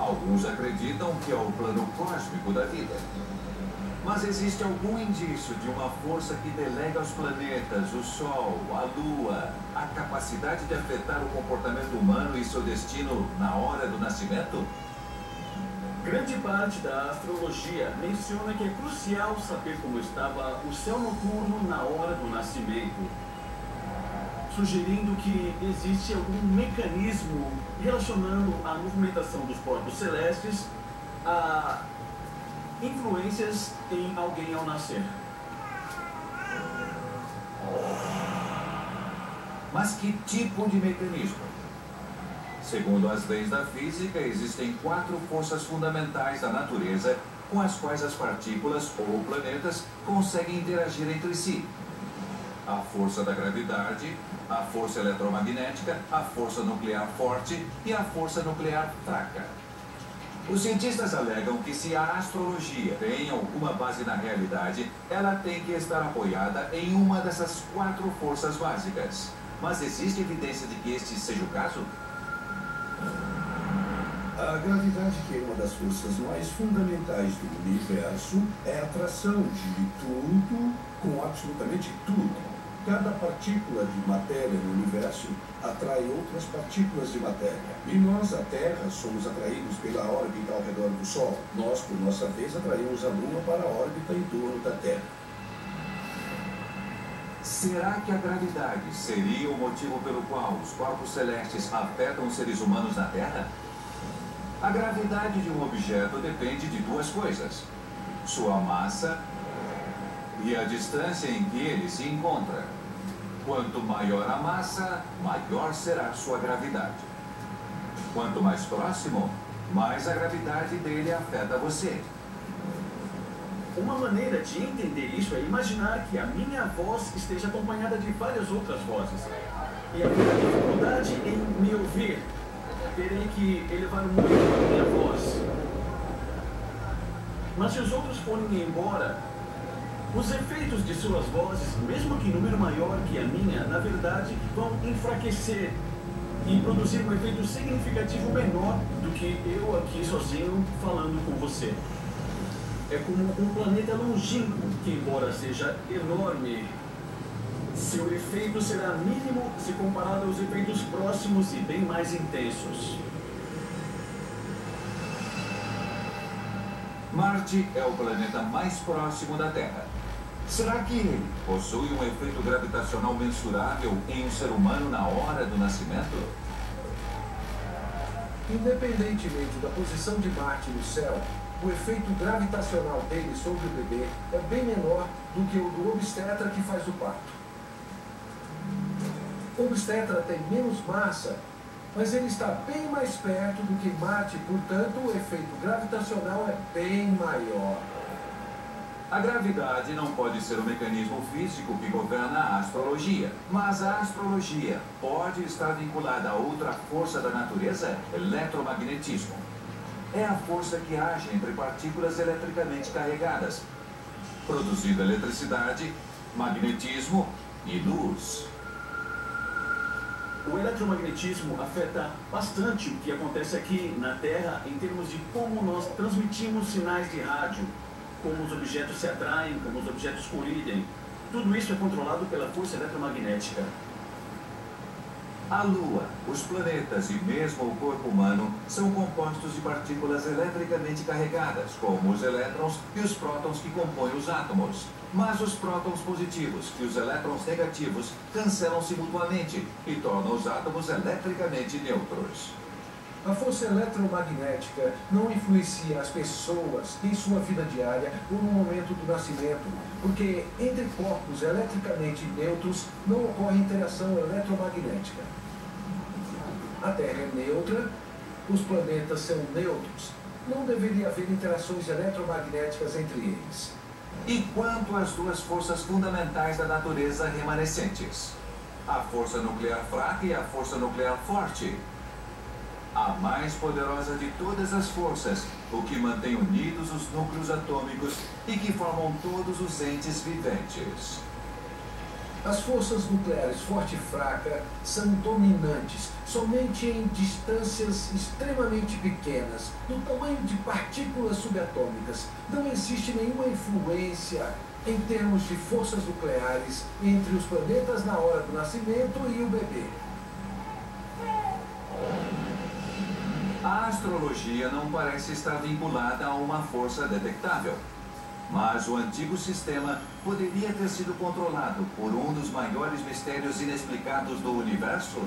Alguns acreditam que é o plano cósmico da vida. Mas existe algum indício de uma força que delega aos planetas, o Sol, a Lua, a capacidade de afetar o comportamento humano e seu destino na hora do nascimento? Grande parte da astrologia menciona que é crucial saber como estava o céu noturno na hora do nascimento, sugerindo que existe algum mecanismo relacionando a movimentação dos corpos celestes a influências em alguém ao nascer. Mas que tipo de mecanismo? Segundo as leis da física, existem 4 forças fundamentais da natureza com as quais as partículas ou planetas conseguem interagir entre si. A força da gravidade, a força eletromagnética, a força nuclear forte e a força nuclear fraca. Os cientistas alegam que se a astrologia tem alguma base na realidade, ela tem que estar apoiada em uma dessas 4 forças básicas. Mas existe evidência de que este seja o caso? A gravidade, que é uma das forças mais fundamentais do universo, é a atração de tudo com absolutamente tudo. Cada partícula de matéria no universo atrai outras partículas de matéria. E nós, a Terra, somos atraídos pela órbita ao redor do Sol. Nós, por nossa vez, atraímos a Lua para a órbita em torno da Terra. Será que a gravidade seria o motivo pelo qual os corpos celestes afetam os seres humanos na Terra? A gravidade de um objeto depende de 2 coisas: sua massa e a distância em que ele se encontra. Quanto maior a massa, maior será sua gravidade. Quanto mais próximo, mais a gravidade dele afeta você. Uma maneira de entender isso é imaginar que a minha voz esteja acompanhada de várias outras vozes. E a minha dificuldade em me ouvir, terei que elevar muito a minha voz. Mas se os outros forem embora, os efeitos de suas vozes, mesmo que em número maior que a minha, na verdade, vão enfraquecer e produzir um efeito significativo menor do que eu aqui sozinho falando com você. É como um planeta longínquo que, embora seja enorme, seu efeito será mínimo se comparado aos efeitos próximos e bem mais intensos. Marte é o planeta mais próximo da Terra. Será que ele possui um efeito gravitacional mensurável em um ser humano na hora do nascimento? Independentemente da posição de Marte no céu, o efeito gravitacional dele sobre o bebê é bem menor do que o do obstetra que faz o parto. O obstetra tem menos massa, mas ele está bem mais perto do que Marte, portanto o efeito gravitacional é bem maior. A gravidade não pode ser o mecanismo físico que governa a astrologia, mas a astrologia pode estar vinculada a outra força da natureza, eletromagnetismo. É a força que age entre partículas eletricamente carregadas, produzindo eletricidade, magnetismo e luz. O eletromagnetismo afeta bastante o que acontece aqui na Terra em termos de como nós transmitimos sinais de rádio, como os objetos se atraem, como os objetos colidem. Tudo isso é controlado pela força eletromagnética. A Lua, os planetas e mesmo o corpo humano são compostos de partículas eletricamente carregadas, como os elétrons e os prótons que compõem os átomos. Mas os prótons positivos e os elétrons negativos cancelam-se mutuamente e tornam os átomos eletricamente neutros. A força eletromagnética não influencia as pessoas em sua vida diária ou no momento do nascimento, porque entre corpos eletricamente neutros não ocorre interação eletromagnética. A Terra é neutra, os planetas são neutros. Não deveria haver interações eletromagnéticas entre eles. E quanto às 2 forças fundamentais da natureza remanescentes? A força nuclear fraca e a força nuclear forte. A mais poderosa de todas as forças, o que mantém unidos os núcleos atômicos e que formam todos os entes viventes. As forças nucleares forte e fraca são dominantes somente em distâncias extremamente pequenas, do tamanho de partículas subatômicas. Não existe nenhuma influência em termos de forças nucleares entre os planetas na hora do nascimento e o bebê. A astrologia não parece estar vinculada a uma força detectável. Mas o antigo sistema poderia ter sido controlado por um dos maiores mistérios inexplicados do universo?